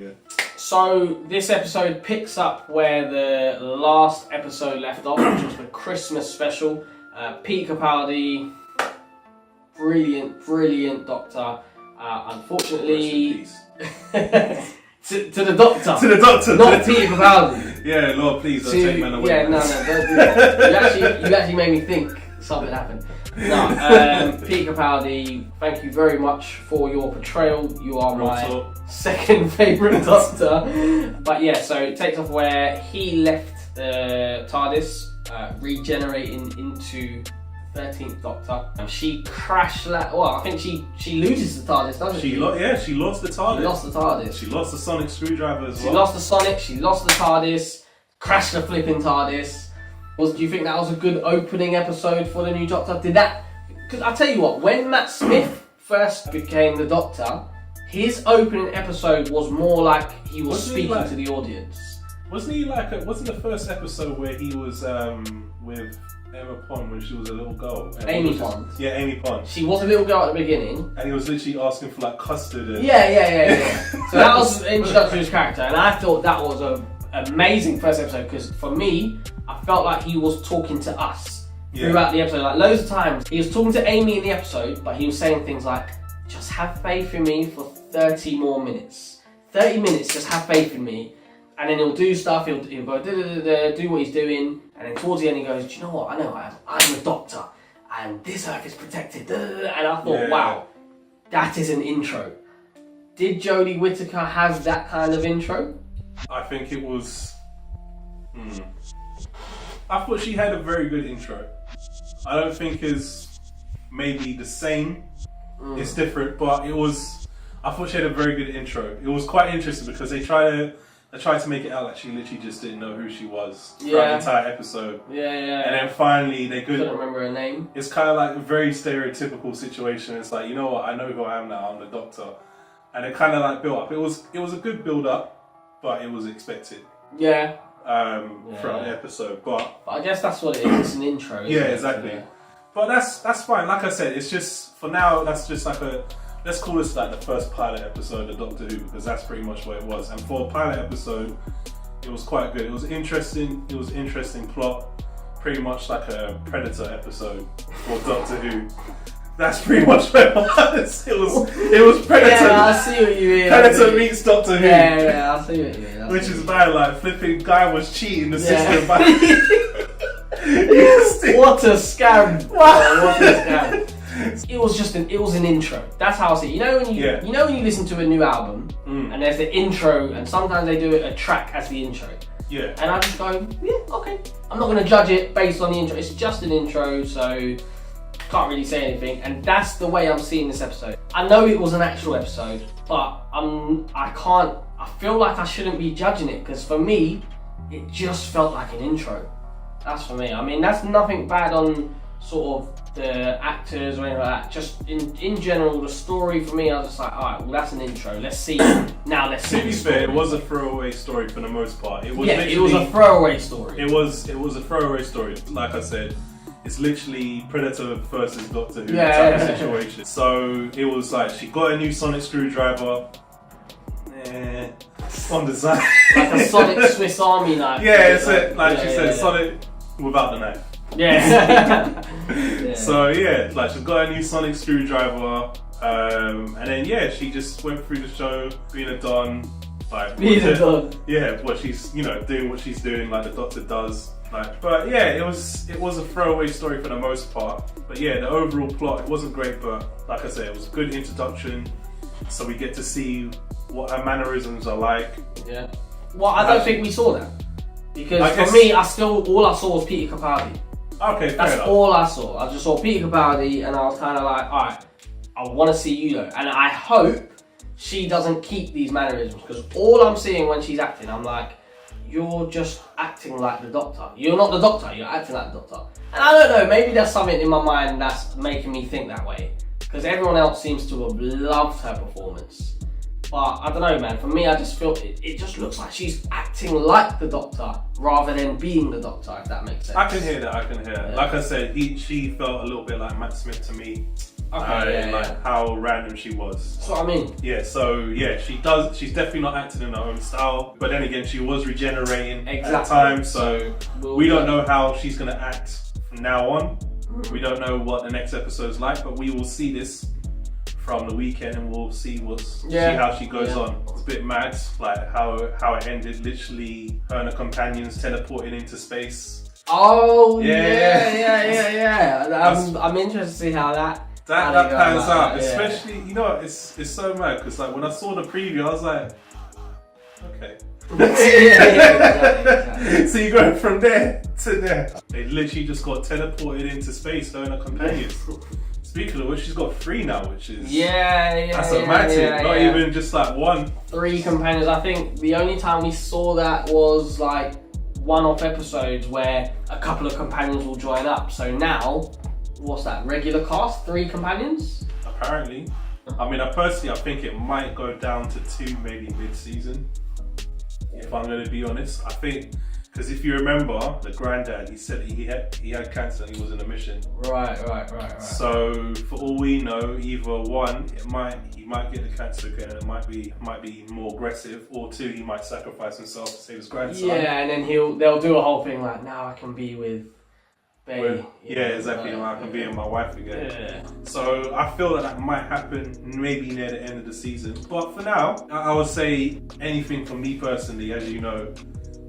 Yeah. So this episode picks up where the last episode left off, which was the Christmas special. Peter Capaldi, brilliant Doctor. Unfortunately, to the Doctor. To the Doctor. Not Peter Capaldi. Yeah, Lord, please don't take man away. Yeah, no, don't do that. You actually made me think something happened. No, Peter Capaldi, thank you very much for your portrayal. You are my second favourite Doctor. But yeah, so it takes off where he left the TARDIS, regenerating into 13th Doctor. She crashed. I think she loses the TARDIS, doesn't she? She lost the TARDIS. She lost the TARDIS. She lost the sonic screwdriver as well. She lost the Sonic. She lost the TARDIS. Crashed the flipping TARDIS. Do you think that was a good opening episode for the new Doctor? Did that? Because I tell you what, when Matt Smith first became the Doctor, his opening episode was more like he was speaking to the audience. Wasn't he wasn't the first episode where he was with Emma Pond when she was a little girl? Amy Pond. Yeah, Amy Pond. She was a little girl at the beginning. And he was literally asking for like custard. And... Yeah. So that was the introduction to his character, and I thought that was an amazing first episode because for me, I felt like he was talking to us throughout the episode. Like loads of times, he was talking to Amy in the episode, but he was saying things like, "Just have faith in me for 30 more minutes. 30 minutes, just have faith in me." And then he'll do stuff. He'll go do what he's doing, and then towards the end he goes, "Do you know what? I know I'm the Doctor, and this Earth is protected." And I thought, wow, that is an intro. Did Jodie Whittaker have that kind of intro? I think it was. I thought she had a very good intro. I don't think it's maybe the same. It's different, but it was. I thought she had a very good intro. It was quite interesting because they tried to make it out like she literally just didn't know who she was throughout the entire episode. Yeah. And then finally they couldn't remember her name. It's kind of like a very stereotypical situation. It's like, you know what? I know who I am now. I'm the Doctor, and it kind of like built up. It was a good build up, but it was expected. Yeah. Throughout the episode, but I guess that's what it is. It's an intro. Yeah, exactly. But that's fine. Like I said, it's just for now. That's just like let's call this like the first pilot episode of Doctor Who because that's pretty much what it was. And for a pilot episode, it was quite good. It was interesting. It was interesting plot. Pretty much like a Predator episode for Doctor Who. That's pretty much what it was. It was Predator. Yeah, I see what you mean. Predator meets Doctor Who. Yeah, I see what you mean. Which is bad, like flipping guy was cheating the system. By what a scam! What a scam! It was an intro. That's how I see it. You know when you listen to a new album and there's the intro, and sometimes they do a track as the intro. Yeah. And I just go, yeah, okay. I'm not going to judge it based on the intro. It's just an intro, so can't really say anything. And that's the way I'm seeing this episode. I know it was an actual episode, but I feel like I shouldn't be judging it because for me, it just felt like an intro. That's for me. I mean, that's nothing bad on sort of the actors or anything like that. Just in general, the story for me, I was just like, alright, well that's an intro. Let's see. Now let's see. To be fair, it was a throwaway story for the most part. It was it was a throwaway story. It was a throwaway story. Like I said, it's literally Predator versus Doctor Who type of situation. So it was like she got a new sonic screwdriver. On design. Like a Sonic Swiss Army knife. Yeah, it's it. Like she said, Sonic without the knife. Yeah. So yeah, like she's got a new sonic screwdriver, and then she just went through the show being a Don, like what she's doing what she's doing like the Doctor does. Like, but yeah, it was a throwaway story for the most part. But yeah, the overall plot, it wasn't great, but like I said, it was a good introduction. So we get to see what her mannerisms are like. Yeah. Well, I don't think we saw that. Because for me, all I saw was Peter Capaldi. Okay, that's enough. All I saw. I just saw Peter Capaldi and I was kind of like, alright, I want to see you though. And I hope she doesn't keep these mannerisms because all I'm seeing when she's acting, I'm like, you're just acting like the Doctor. You're not the Doctor, you're acting like the Doctor. And I don't know, maybe there's something in my mind that's making me think that way. Because everyone else seems to have loved her performance. But I don't know, man. For me, I just feel it just looks like she's acting like the Doctor rather than being the Doctor, if that makes sense. I can hear that. Yeah. Like I said, she felt a little bit like Matt Smith to me. like how random she was. That's what I mean. Yeah, so yeah, she's definitely not acting in her own style, but then again, she was regenerating at times, so we don't know how she's gonna act from now on. We don't know what the next episode's like, but we will see this from the weekend and we'll see how she goes on. It's a bit mad, like how it ended, literally her and her companions teleporting into space. Oh yeah. I'm interested to see how that pans out. Especially, you know, it's so mad because like when I saw the preview, I was like, okay. Exactly. So you go from there to there. They literally just got teleported into space, her and her companions. Speaking of which, she's got 3 now, which is that's a mad thing. Not even just like 1. 3 companions. I think the only time we saw that was like one-off episodes where a couple of companions will join up. So now, what's that? Regular cast? 3 companions? Apparently. I mean, I think it might go down to 2, maybe mid-season. If I'm going to be honest, I think. Because if you remember, the granddad, he said he had cancer and he was in a mission. Right. So for all we know, either 1, he might get the cancer again, and it might be more aggressive, or 2, he might sacrifice himself to save his grandson. Yeah, and then they'll do a whole thing like, now I can be with Bay. Exactly. Now I can be with my wife again. Yeah. So I feel that might happen maybe near the end of the season. But for now, I would say anything from me personally, as you know,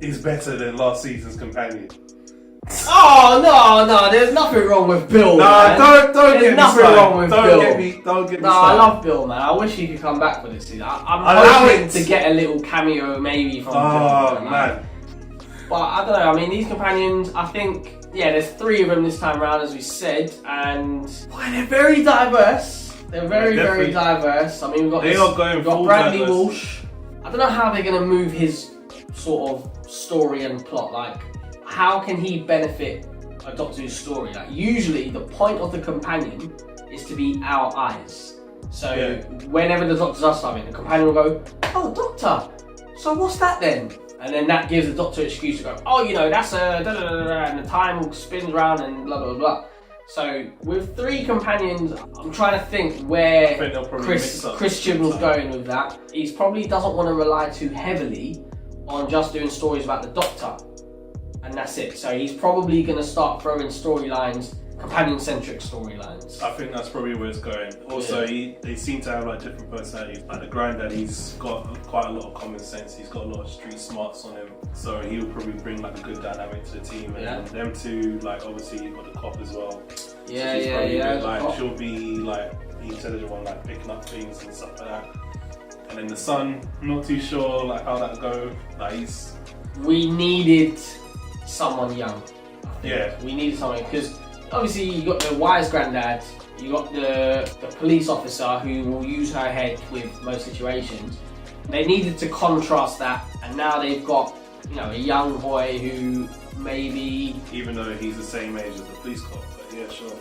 is better than last season's companion. Oh no, there's nothing wrong with Bill. Nah, man. don't get me nothing started. wrong with Bill. Don't get me No, I started. love Bill, man. I wish he could come back for this season. I'm hoping to get a little cameo maybe from Bill. Oh man. But I don't know. I mean, these companions, I think, there's 3 of them this time around, as we said, and they're very diverse. They're very diverse. I mean, we've got Bradley Walsh. I don't know how they're going to move his sort of story and plot. Like, how can he benefit a Doctor Who story? Like, usually the point of the companion is to be our eyes. So whenever the Doctors are something, the companion will go, "Oh, Doctor, so what's that then?" And then that gives the Doctor an excuse to go, "Oh, you know, that's a da-da-da-da," and the time spins around and blah blah blah. So with 3 companions, I'm trying to think where Christian was going with that. He probably doesn't want to rely too heavily on just doing stories about the Doctor, and that's it. So he's probably going to start throwing storylines, companion-centric storylines. I think that's probably where it's going. Also, they seem to have like different personalities. Like the granddad, he's got quite a lot of common sense. He's got a lot of street smarts on him, so he'll probably bring like a good dynamic to the team. And them 2, like obviously you've got the cop as well. Like she'll be like the intelligent one, like picking up things and stuff like that. And then the son, I'm not too sure like how that go. Like we needed someone young. Yeah, we needed someone because obviously you got the wise granddad, you got the police officer who will use her head with most situations. They needed to contrast that, and now they've got, you know, a young boy who maybe, even though he's the same age as the police cop, but yeah, sure.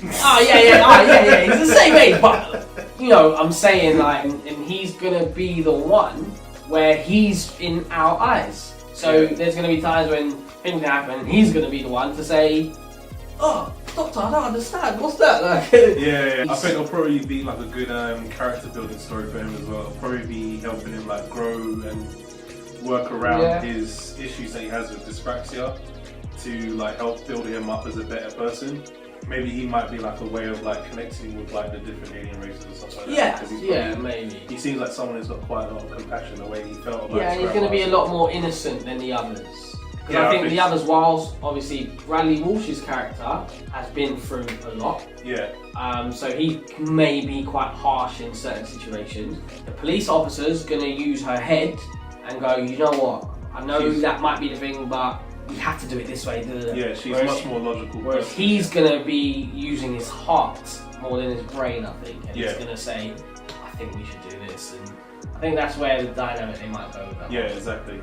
Oh yeah, he's the same age, but you know, I'm saying like, and he's gonna be the one where he's in our eyes. So there's gonna be times when things happen, and he's gonna be the one to say, "Oh, Doctor, I don't understand. What's that?" Like, I think it'll probably be like a good character building story for him as well. It'll probably be helping him like grow and work around his issues that he has with dyspraxia to like help build him up as a better person. Maybe he might be like a way of like connecting with like the different alien races or stuff like that. Maybe. He seems like someone who's got quite a lot of compassion the way he felt about Yeah, he's going to be a lot more innocent than the others. Because I think the others, whilst obviously Bradley Walsh's character has been through a lot. Yeah. So he may be quite harsh in certain situations. The police officer's going to use her head and go, "You know what? I know that might be the thing, but we have to do it this way." Yeah, she's much more logical. Whereas he's going to be using his heart more than his brain, I think. And he's going to say, "I think we should do this." And I think that's where the dynamic they might go with that. Yeah, exactly.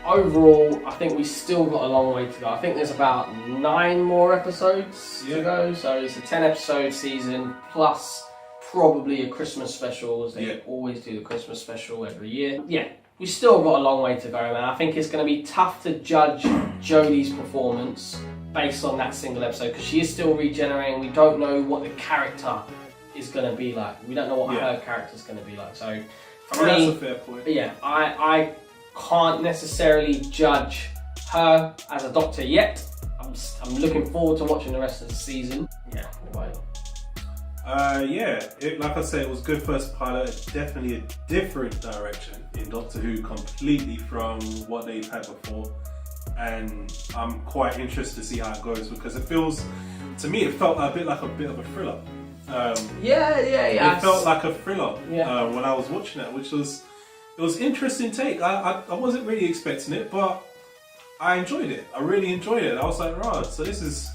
Overall, I think we still got a long way to go. I think there's about 9 more episodes to go. So it's a 10 episode season plus probably a Christmas special, as they always do the Christmas special every year. Yeah, we've still got a long way to go, man. I think it's going to be tough to judge Jodie's performance based on that single episode, because she is still regenerating. We don't know what the character is going to be like. We don't know what her character is going to be like. So, for me, that's a fair point. Yeah, I can't necessarily judge her as a Doctor yet. I'm looking forward to watching the rest of the season. Yeah, what about you? Like I said, it was good first pilot. Definitely a different direction in Doctor Who, completely from what they've had before. And I'm quite interested to see how it goes, because it feels, to me, it felt a bit of a thriller. It felt like a thriller when I was watching it, which was, it was interesting take. I wasn't really expecting it, but I enjoyed it. I really enjoyed it. I was like, right, so this is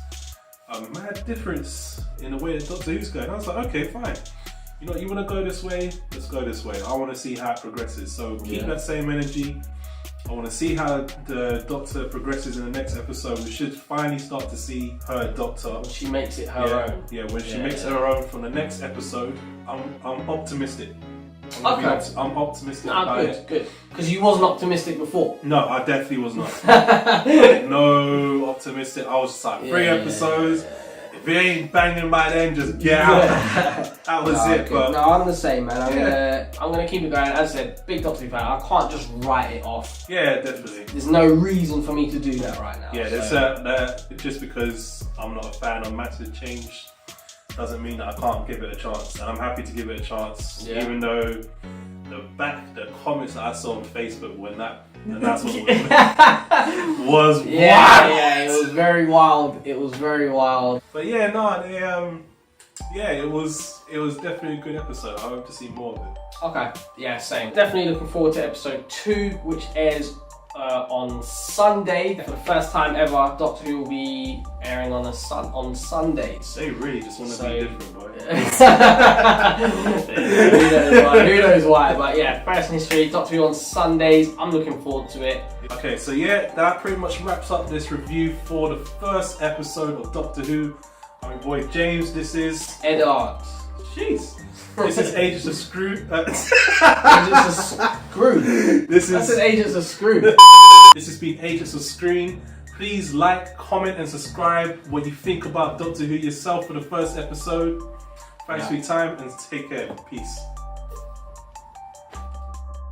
a mad difference in the way that Doctor Who's going. I was like, okay, fine. You know, you want to go this way? Let's go this way. I want to see how it progresses. So keep that same energy. I want to see how the Doctor progresses in the next episode. We should finally start to see her Doctor. When she makes it her own. Yeah, when she makes it her own from the next episode. I'm optimistic. I'm optimistic about it. Good. Because you wasn't optimistic before. No, I definitely was not. No optimistic. I was just like, 3 episodes. If it ain't banging by then, just get out. That was it. But no, I'm the same, man. I'm gonna keep it going. As I said, big Doctor Who fan. I can't just write it off. Yeah, definitely. There's no reason for me to do that right now. Yeah, there's just because I'm not a fan of massive change doesn't mean that I can't give it a chance, and I'm happy to give it a chance, even though the comments that I saw on Facebook when that's what was wild. Yeah, it was very wild. It was very wild. But yeah, no, it was definitely a good episode. I hope to see more of it. Okay, yeah, same. Definitely looking forward to episode 2, which airs on Sunday. For the first time ever, Doctor Who will be airing on Sundays. They really just want to be different, boy. Who knows why? But yeah, first in history, Doctor Who on Sundays. I'm looking forward to it. Okay, so yeah, that pretty much wraps up this review for the first episode of Doctor Who. I'm your boy James. This is Edard. Jeez. This is Agents of S.C.R.E.E.N. Agents of S.C.R.E.E.N. That's an Agents of S.C.R.E.E.N. This has been Agents of S.C.R.E.E.N. Please like, comment and subscribe what you think about Doctor Who yourself for the first episode. Thanks for your time and take care. Peace.